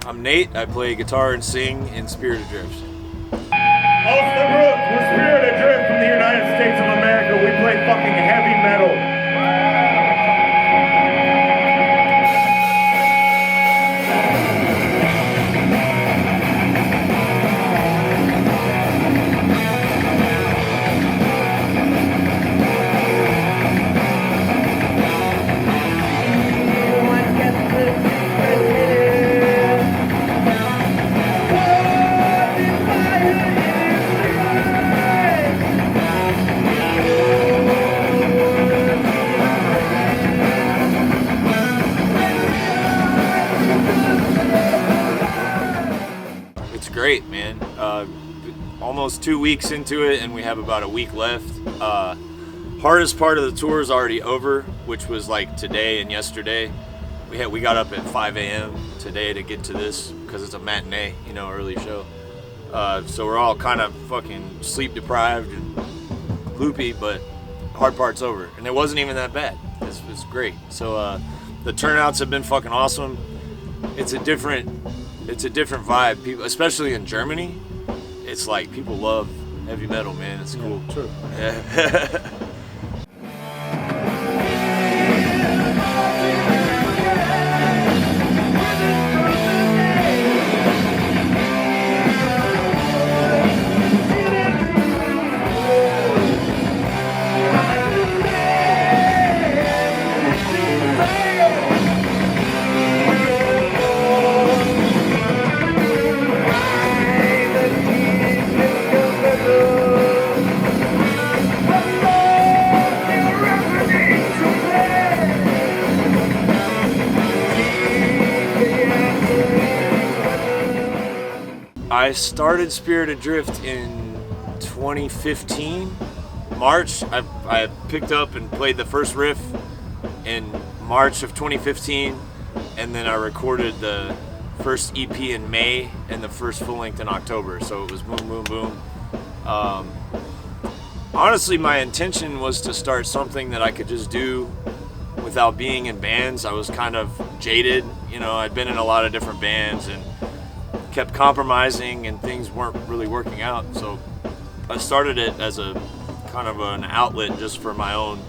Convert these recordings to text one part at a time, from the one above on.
I'm Nate. I play guitar and sing in Spirit Adrift. Osnabrück, we're Spirit Adrift from the United States of America. We play fucking heavy metal. Great, man. Almost 2 weeks into it, and we have about a week left. Hardest part of the tour is already over, which was like today and yesterday. We got up at 5 a.m. today to get to this because it's a matinee, early show. So we're all kind of fucking sleep deprived and loopy, but the hard part's over, and it wasn't even that bad. It's great. So the turnouts have been fucking awesome. It's a different vibe. People, especially in Germany, it's like people love heavy metal, man. It's cool. Yeah, true. Yeah. I started Spirit Adrift in 2015, March. I picked up and played the first riff in March of 2015, and then I recorded the first EP in May and the first full length in October. So it was boom, boom, boom. Honestly, my intention was to start something that I could just do without being in bands. I was kind of jaded, I'd been in a lot of different bands and kept compromising, and things weren't really working out. So I started it as a kind of an outlet just for my own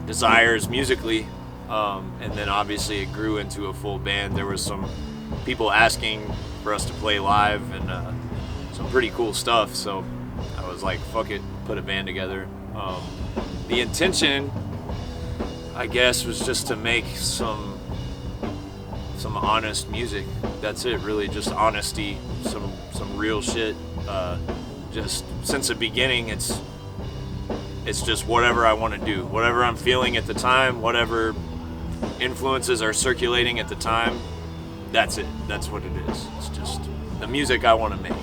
desires musically, and then obviously it grew into a full band. There was some people asking for us to play live and some pretty cool stuff, so I was like, fuck it, put a band together. The intention, I guess, was just to make some honest music. That's it, really, just honesty, some real shit. Just since the beginning, it's just whatever I want to do, whatever I'm feeling at the time, whatever influences are circulating at the time. That's it. That's what it is. It's just the music I want to make.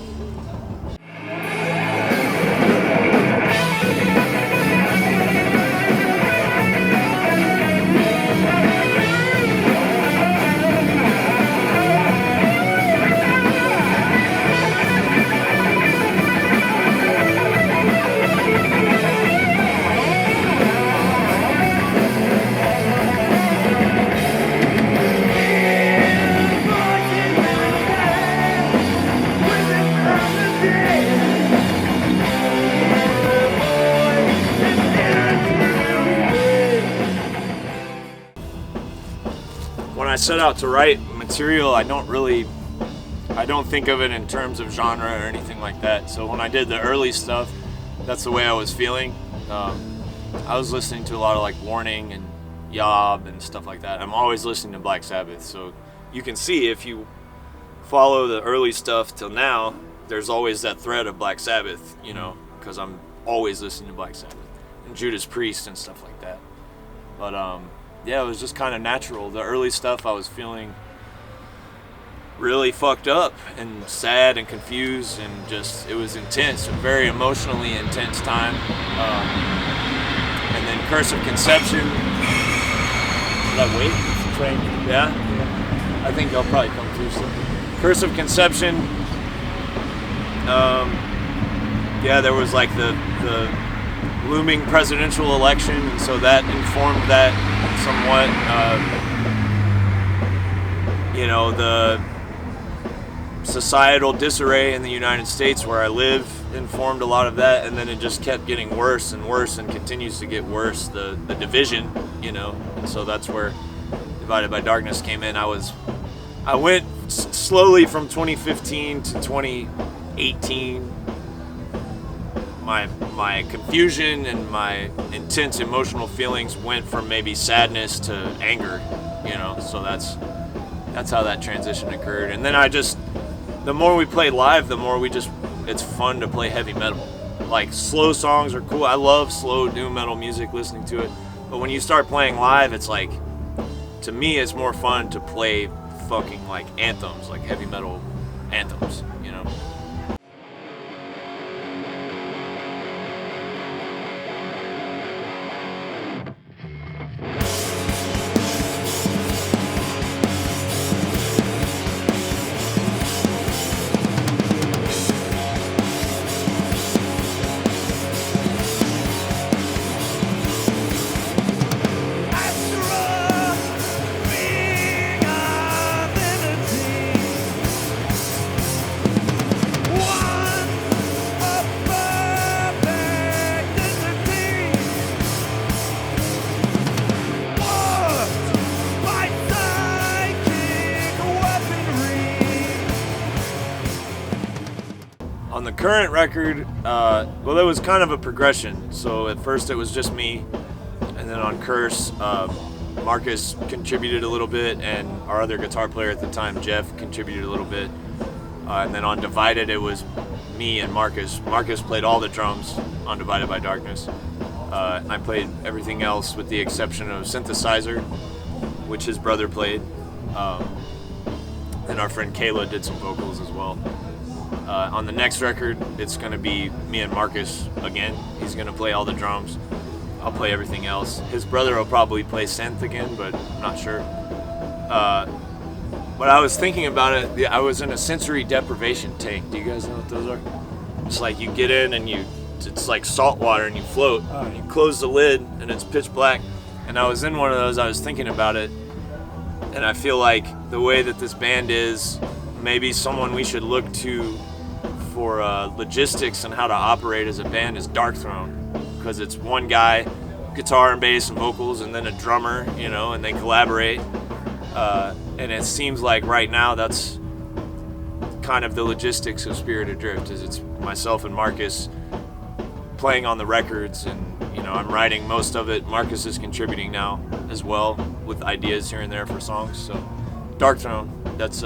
When I set out to write material, I don't think of it in terms of genre or anything like that. So when I did the early stuff, that's the way I was feeling. I was listening to a lot of like Warning and Yob and stuff like that. I'm always listening to Black Sabbath, so you can see if you follow the early stuff till now, there's always that thread of Black Sabbath, because I'm always listening to Black Sabbath and Judas Priest and stuff like that. But yeah, it was just kind of natural. The early stuff I was feeling really fucked up and sad and confused, and just, it was intense, a very emotionally intense time. And then Curse of Conception. Did I wait? It's a train. Yeah? I think I'll probably come through soon. Curse of Conception. Yeah, there was like the looming presidential election, and so that informed that somewhat. societal disarray in the United States where I live informed a lot of that, and then it just kept getting worse and worse and continues to get worse, the division, you know. And so that's where Divided by Darkness came in. I went slowly from 2015 to 2018. My confusion and my intense emotional feelings went from maybe sadness to anger, you know. So that's how that transition occurred. And then the more we play live, the more it's fun to play heavy metal. Like, slow songs are cool. I love slow nu metal music, listening to it. But when you start playing live, it's like, to me, it's more fun to play fucking like anthems, like heavy metal anthems, you know. On the current record, well, it was kind of a progression. So at first it was just me, and then on Curse, Marcus contributed a little bit, and our other guitar player at the time, Jeff, contributed a little bit. And then on Divided, it was me and Marcus. Marcus played all the drums on Divided by Darkness. I played everything else with the exception of synthesizer, which his brother played. And our friend Kayla did some vocals as well. On the next record, it's going to be me and Marcus again. He's going to play all the drums. I'll play everything else. His brother will probably play synth again, but I'm not sure. But I was thinking about it. I was in a sensory deprivation tank. Do you guys know what those are? It's like you get in and it's like salt water and you float. You close the lid and it's pitch black. And I was in one of those. I was thinking about it. And I feel like the way that this band is, maybe someone we should look to for logistics and how to operate as a band is Darkthrone, because it's one guy, guitar and bass and vocals, and then a drummer, you know, and they collaborate. And it seems like right now that's kind of the logistics of Spirit Adrift, is it's myself and Marcus playing on the records, and you know, I'm writing most of it. Marcus is contributing now as well with ideas here and there for songs. So Darkthrone, that's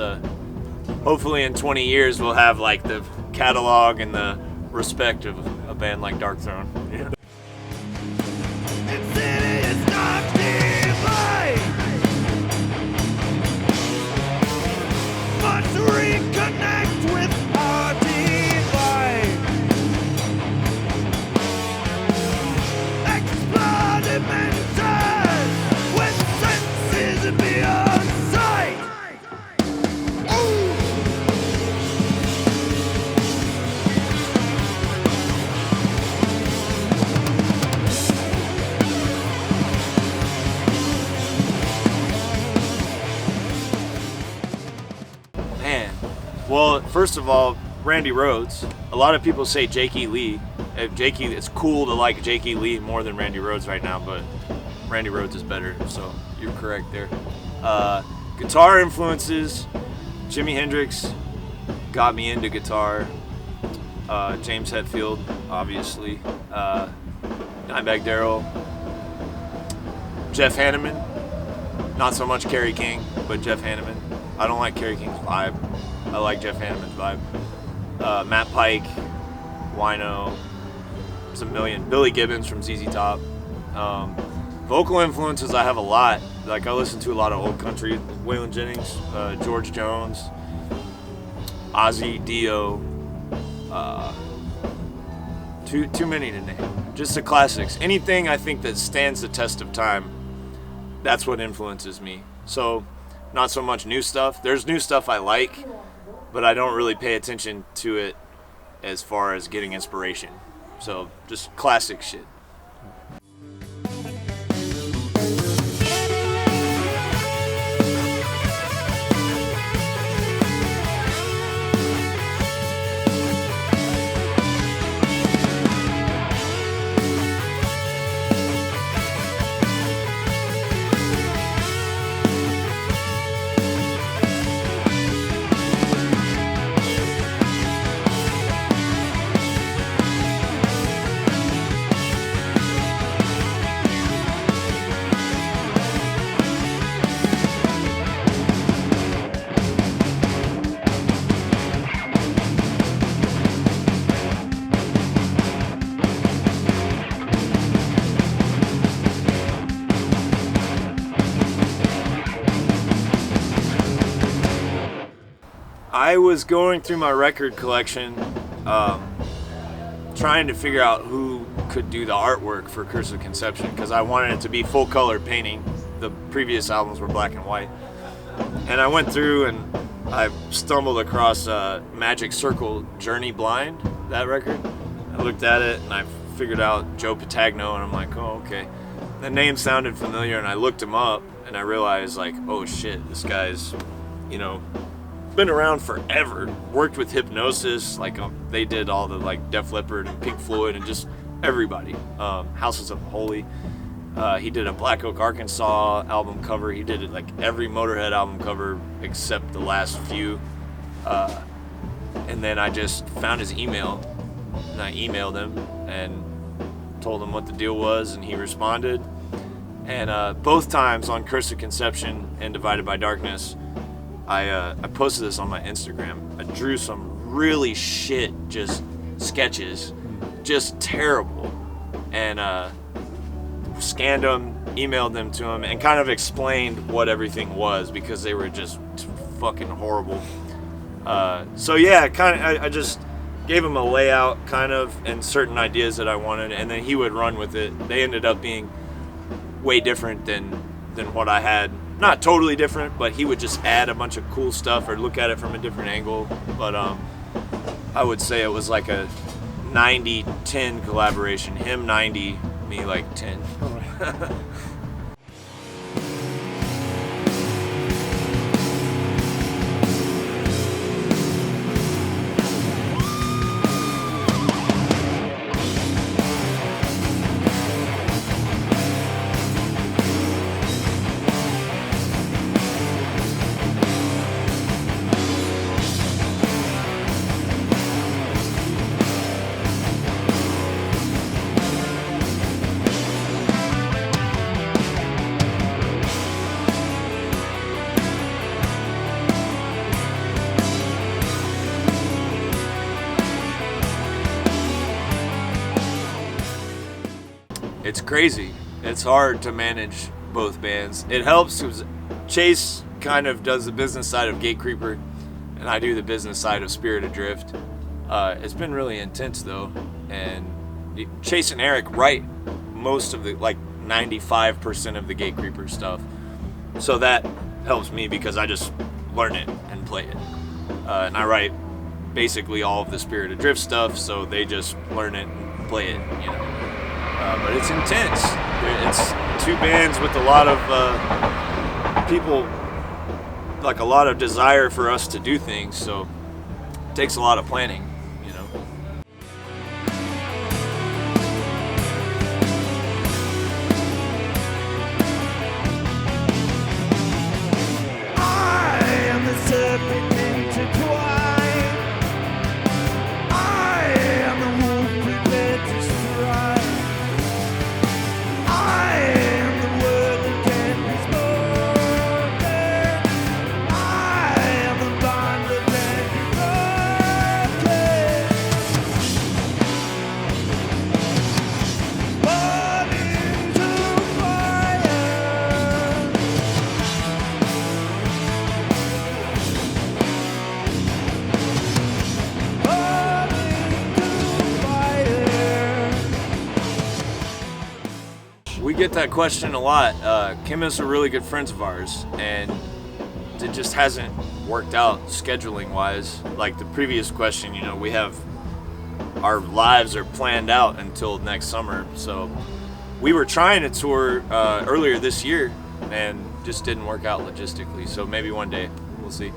hopefully in 20 years we'll have like the catalog and the respect of a band like Darkthrone. Yeah. Well, first of all, Randy Rhoads. A lot of people say Jakey Lee. It's cool to like Jakey Lee more than Randy Rhoads right now, but Randy Rhoads is better, so you're correct there. Guitar influences, Jimi Hendrix got me into guitar. James Hetfield, obviously. Dimebag Darrell. Jeff Hanneman. Not so much Kerry King, but Jeff Hanneman. I don't like Kerry King's vibe. I like Jeff Hanneman's vibe. Matt Pike, Wino, there's a million. Billy Gibbons from ZZ Top. Vocal influences, I have a lot. Like, I listen to a lot of old country. Waylon Jennings, George Jones, Ozzy, Dio. Too many to name. Just the classics. Anything I think that stands the test of time, that's what influences me. So, not so much new stuff. There's new stuff I like, but I don't really pay attention to it as far as getting inspiration. So, just classic shit. I was going through my record collection, trying to figure out who could do the artwork for Curse of Conception, because I wanted it to be full color painting. The previous albums were black and white. And I went through and I stumbled across Magic Circle Journey Blind, that record. I looked at it and I figured out Joe Patagno, and I'm like, oh, okay. The name sounded familiar, and I looked him up and I realized, like, oh shit, this guy's, you know, been around forever. Worked with Hypnosis, like they did all the like Def Leppard and Pink Floyd and just everybody. Houses of the Holy. He did a Black Oak, Arkansas album cover. He did like every Motorhead album cover except the last few. And then I just found his email, and I emailed him and told him what the deal was, and he responded. And both times on Curse of Conception and Divided by Darkness, I posted this on my Instagram. I drew some really shit, just sketches, just terrible, and scanned them, emailed them to him, and kind of explained what everything was, because they were just fucking horrible. So yeah, I just gave him a layout kind of and certain ideas that I wanted, and then he would run with it. They ended up being way different than what I had. Not totally different, but he would just add a bunch of cool stuff or look at it from a different angle. But I would say it was like a 90-10 collaboration. Him 90, me like 10. It's crazy. It's hard to manage both bands. It helps because Chase kind of does the business side of Gate Creeper, and I do the business side of Spirit Adrift. It's been really intense though, and Chase and Eric write most of the, like 95% of the Gate Creeper stuff. So that helps me because I just learn it and play it. And I write basically all of the Spirit Adrift stuff, so they just learn it and play it, you know. But it's intense. It's two bands with a lot of people, like a lot of desire for us to do things, so it takes a lot of planning, you know. I am the serpent intertwined. I am the wolf prepared to strike. I am the word that can't be spoken. I am the bond that can't be broken. Born into fire. Born into fire. We get that question a lot. Kim is a really good friends of ours, and it just hasn't worked out scheduling wise. Like the previous question, you know, we have our lives are planned out until next summer. So we were trying to tour earlier this year and just didn't work out logistically. So maybe one day, we'll see.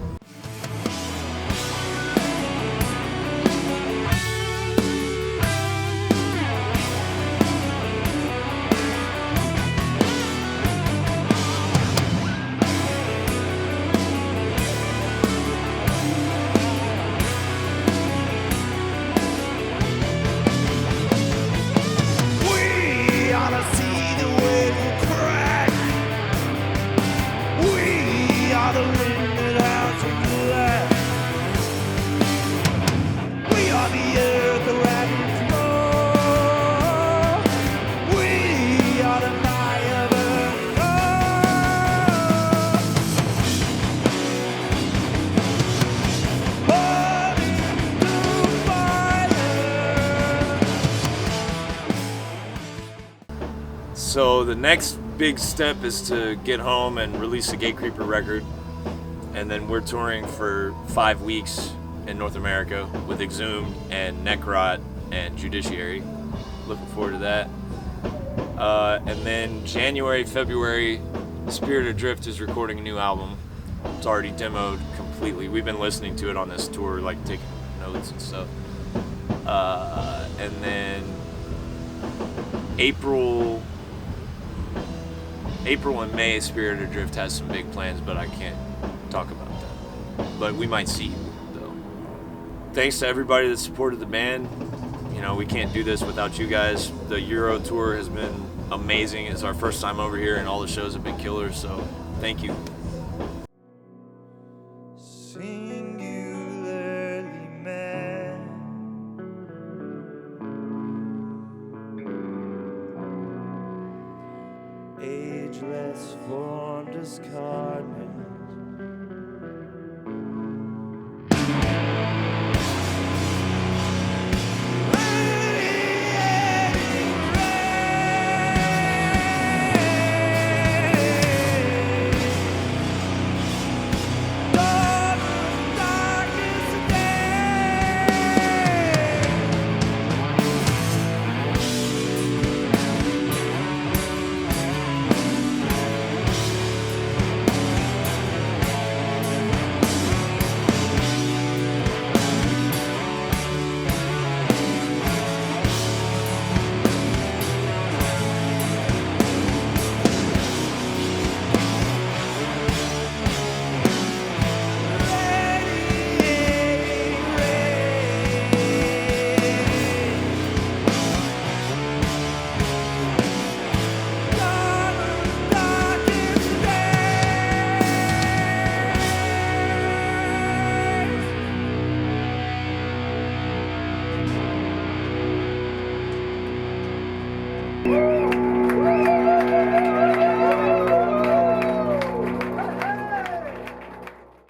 We ought to see the wave will crack. We are the wind that howls So the next big step is to get home and release a Gatecreeper record, and then we're touring for 5 weeks in North America with Exhumed and Necrot and Judiciary. Looking forward to that. And then January, February, Spirit Adrift is recording a new album. It's already demoed completely. We've been listening to it on this tour, like taking notes and stuff. And then April and May, Spirit Adrift has some big plans, but I can't talk about that. But we might see you, though. Thanks to everybody that supported the band. You know, we can't do this without you guys. The Euro tour has been amazing. It's our first time over here, and all the shows have been killers, so thank you.